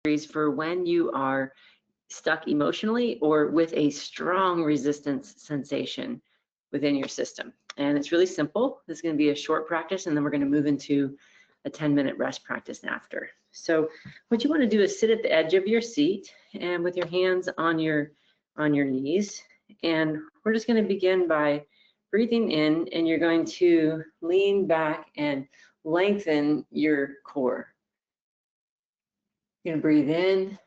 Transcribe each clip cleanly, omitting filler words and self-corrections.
for when you are stuck emotionally or with a strong resistance sensation within your system. And it's really simple. This is going to be a short practice, and then we're going to move into a 10-minute rest practice after. So what you want to do is sit at the edge of your seat and with your hands on your knees. And we're just going to begin by breathing in, and you're going to lean back and lengthen your core. You're going to breathe in,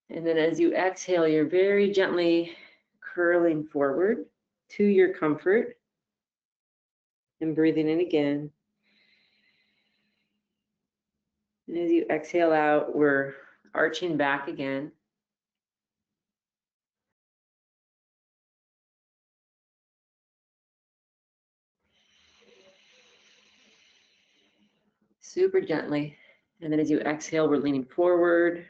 and then as you exhale, you're very gently curling forward to your comfort and breathing in again. And as you exhale out, we're arching back again. Super gently. And then as you exhale, we're leaning forward.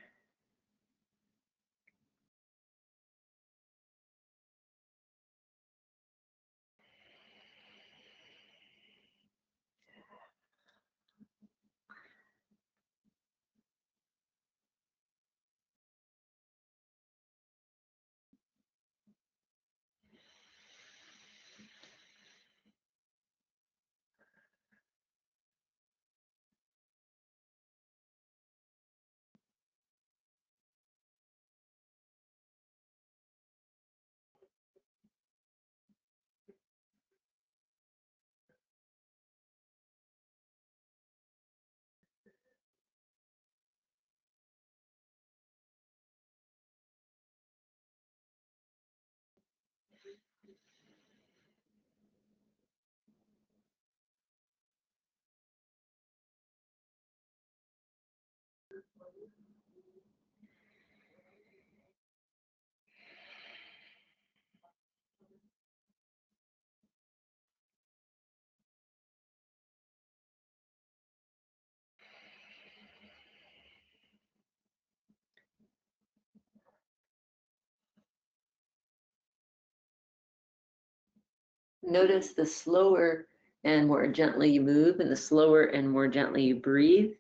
Notice the slower and more gently you move, and the slower and more gently you breathe,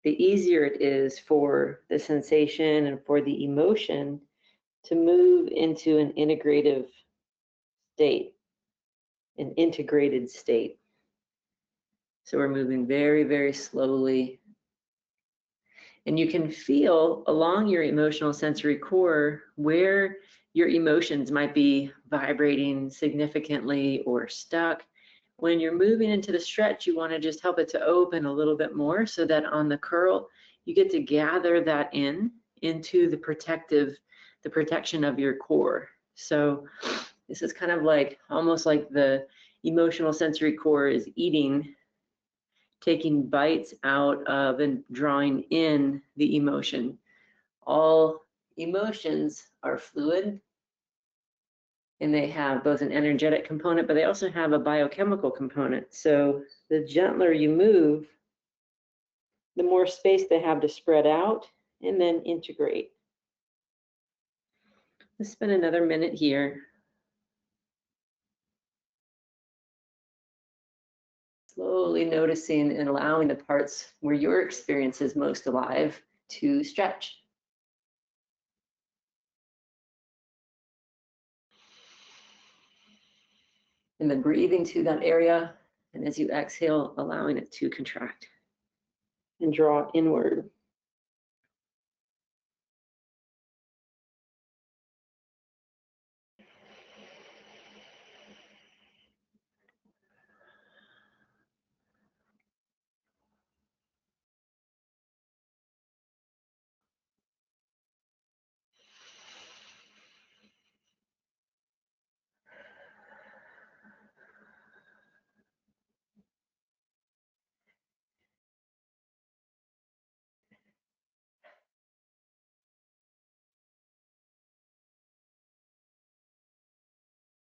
the easier it is for the sensation and for the emotion to move into an integrative state, an integrated state. So we're moving very, very slowly. And you can feel along your emotional sensory core where your emotions might be vibrating significantly or stuck. When you're moving into the stretch, you want to just help it to open a little bit more so that on the curl, you get to gather that into the protection of your core. So this is kind of like almost like the emotional sensory core is eating, taking bites out of and drawing in the emotion. All emotions are fluid, and they have both an energetic component, but they also have a biochemical component. So the gentler you move, the more space they have to spread out and then integrate. Let's spend another minute here. Slowly noticing and allowing the parts where your experience is most alive to stretch. And then breathing to that area, and as you exhale, allowing it to contract and draw inward.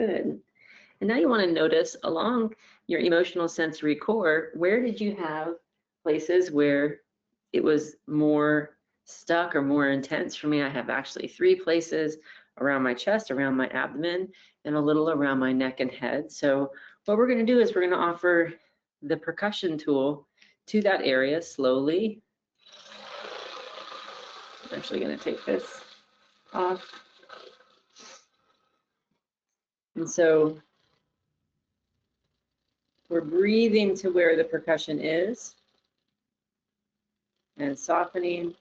Good. And now you want to notice along your emotional sensory core, where did you have places where it was more stuck or more intense? For me, I have actually 3 places around my chest, around my abdomen, and a little around my neck and head. So what we're going to do is we're going to offer the percussion tool to that area slowly. I'm actually going to take this off. And so we're breathing to where the percussion is and softening.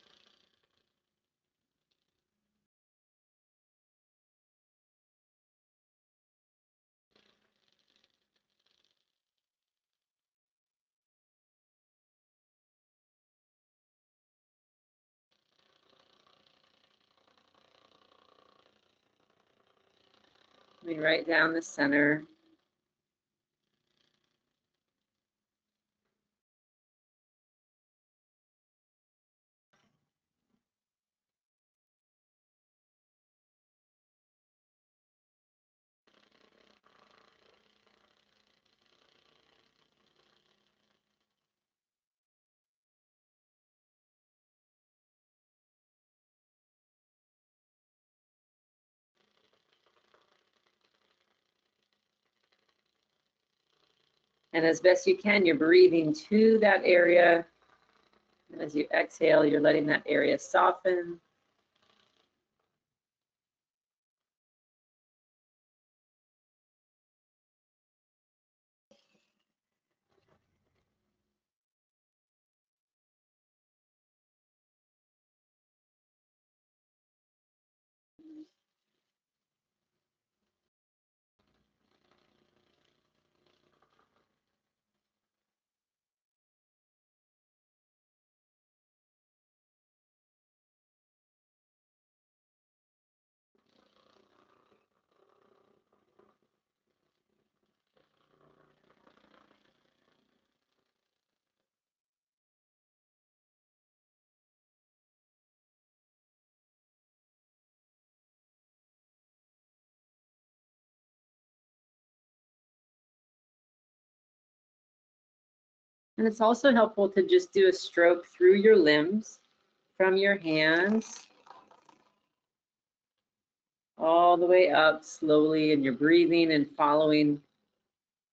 Coming right down the center. And as best you can, you're breathing to that area. And as you exhale, you're letting that area soften. And it's also helpful to just do a stroke through your limbs, from your hands, all the way up slowly, and you're breathing and following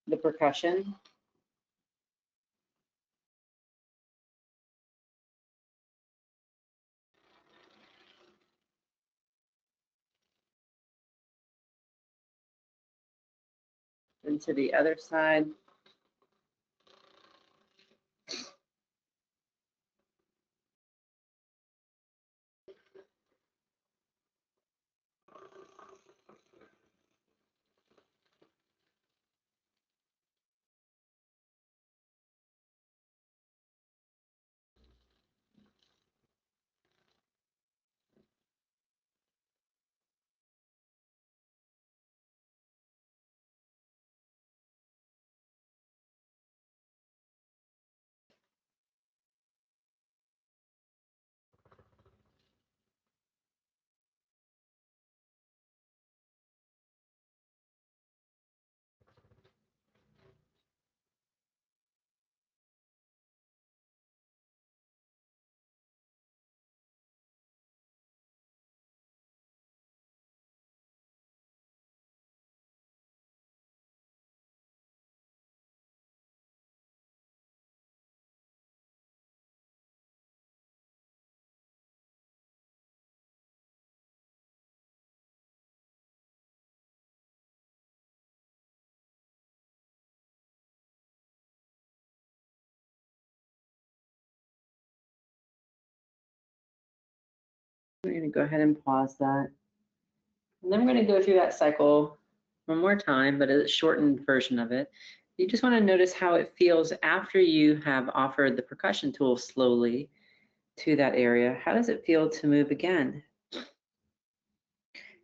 the percussion. And to the other side. We're going to go ahead and pause that. And then we're going to go through that cycle one more time, but a shortened version of it. You just want to notice how it feels after you have offered the percussion tool slowly to that area. How does it feel to move again?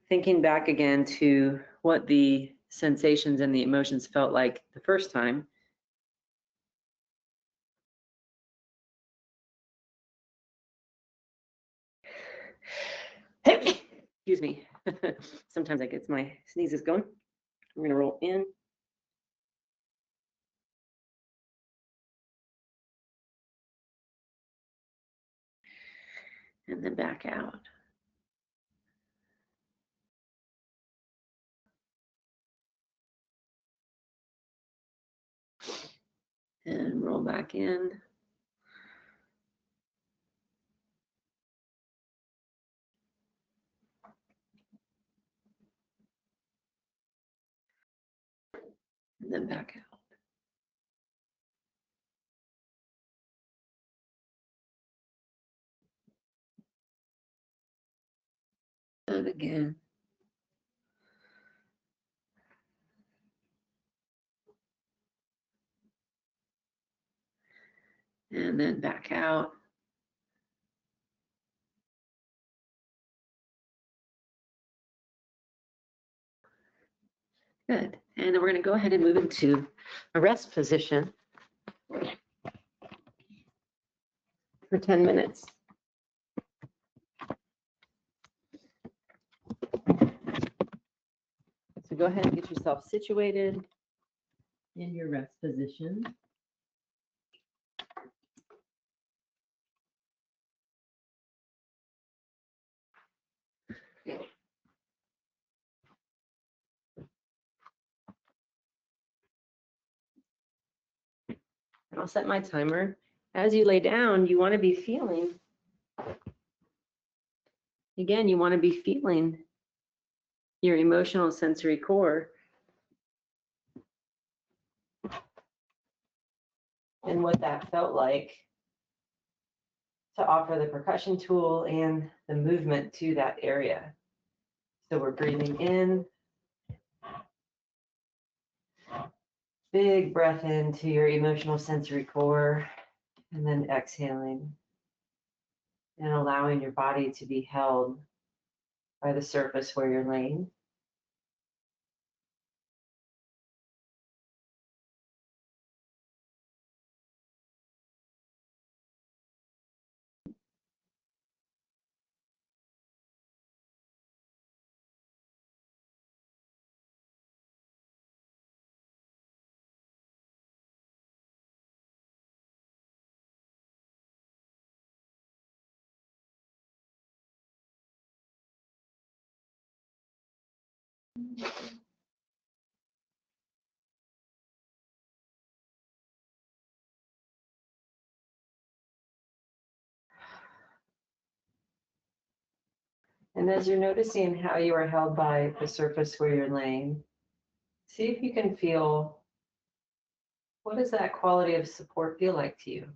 Thinking back again to what the sensations and the emotions felt like the first time. Excuse me. Sometimes I get my sneezes going. I'm gonna roll in. And then back out. And roll back in. then back out. And again. And then back out. Good. And then we're going to go ahead and move into a rest position for 10 minutes. So go ahead and get yourself situated in your rest position. Okay. I'll set my timer. As you lay down, you want to be feeling, again, you want to be feeling your emotional sensory core and what that felt like to offer the percussion tool and the movement to that area. So we're breathing in, big breath into your emotional sensory core, and then exhaling and allowing your body to be held by the surface where you're laying. And as you're noticing how you are held by the surface where you're laying, see if you can feel, what does that quality of support feel like to you?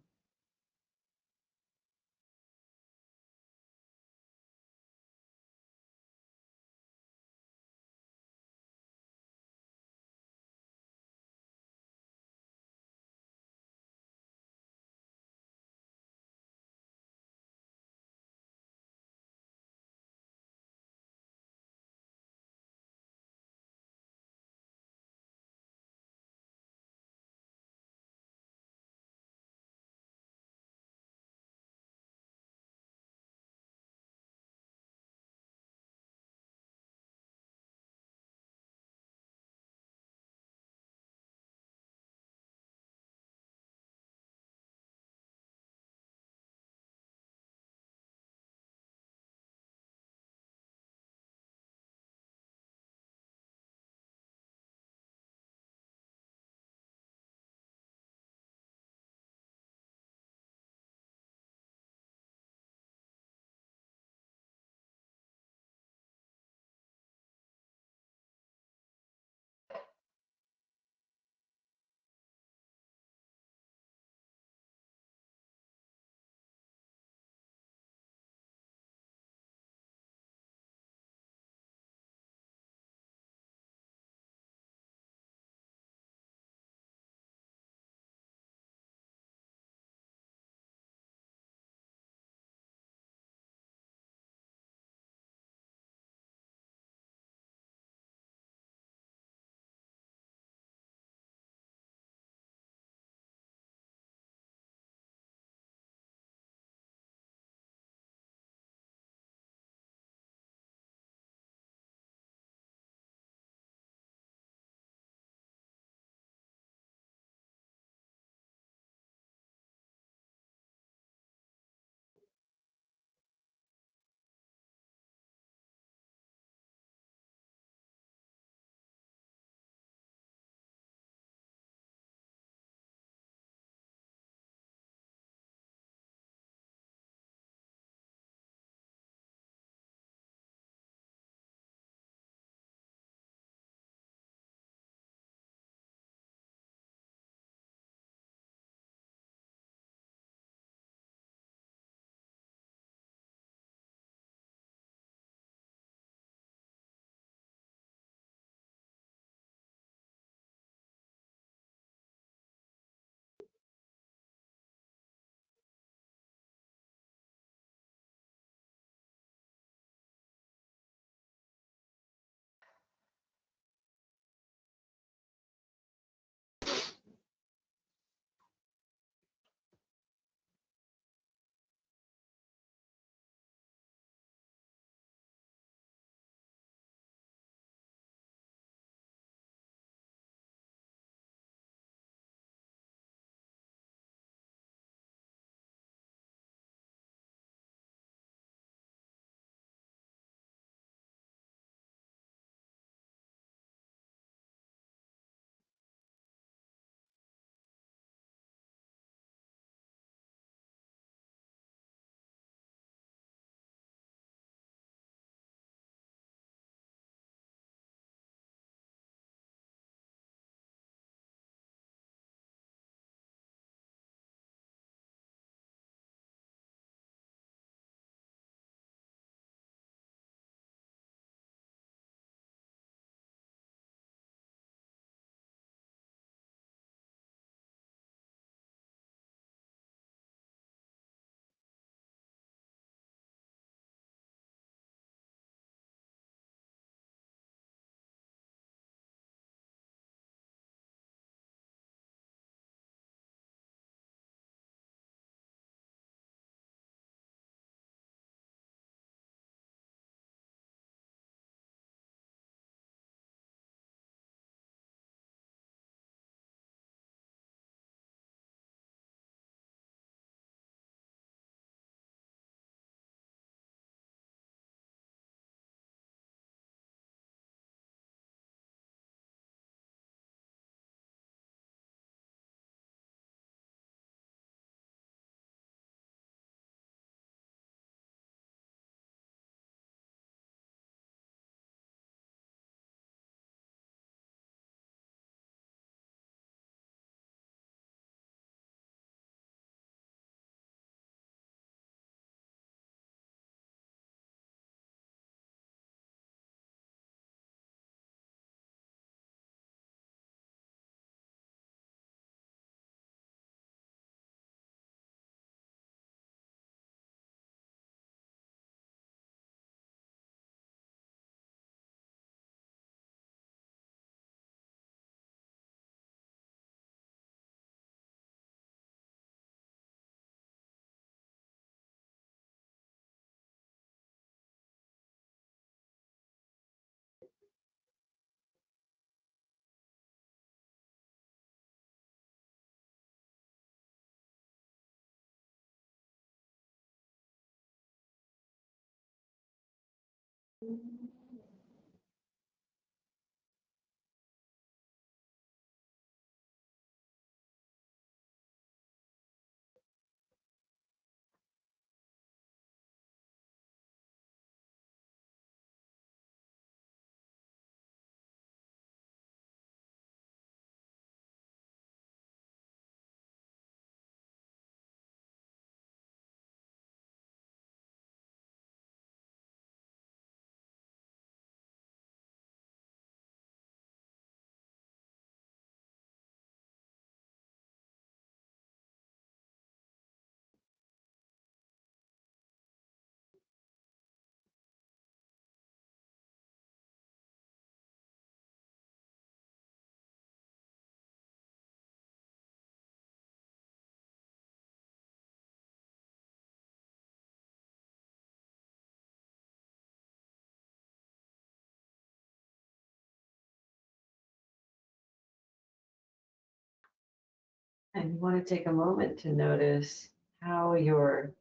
And you want to take a moment to notice how your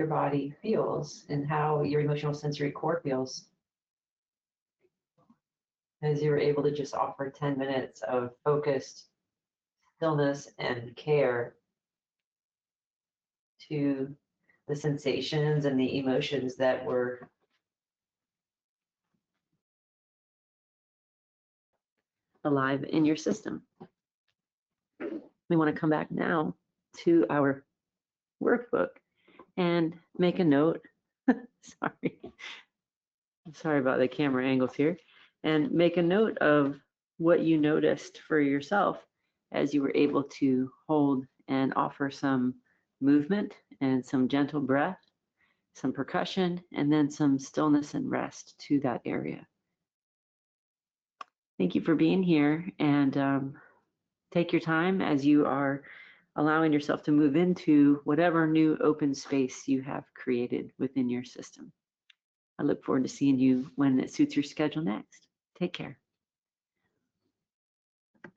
body feels and how your emotional sensory core feels as you were able to just offer 10 minutes of focused stillness and care to the sensations and the emotions that were alive in your system. We want to come back now to our workbook and make a note. Sorry. I'm sorry about the camera angles here. And make a note of what you noticed for yourself as you were able to hold and offer some movement and some gentle breath, some percussion, and then some stillness and rest to that area. Thank you for being here, and take your time as you are allowing yourself to move into whatever new open space you have created within your system. I look forward to seeing you when it suits your schedule next. Take care.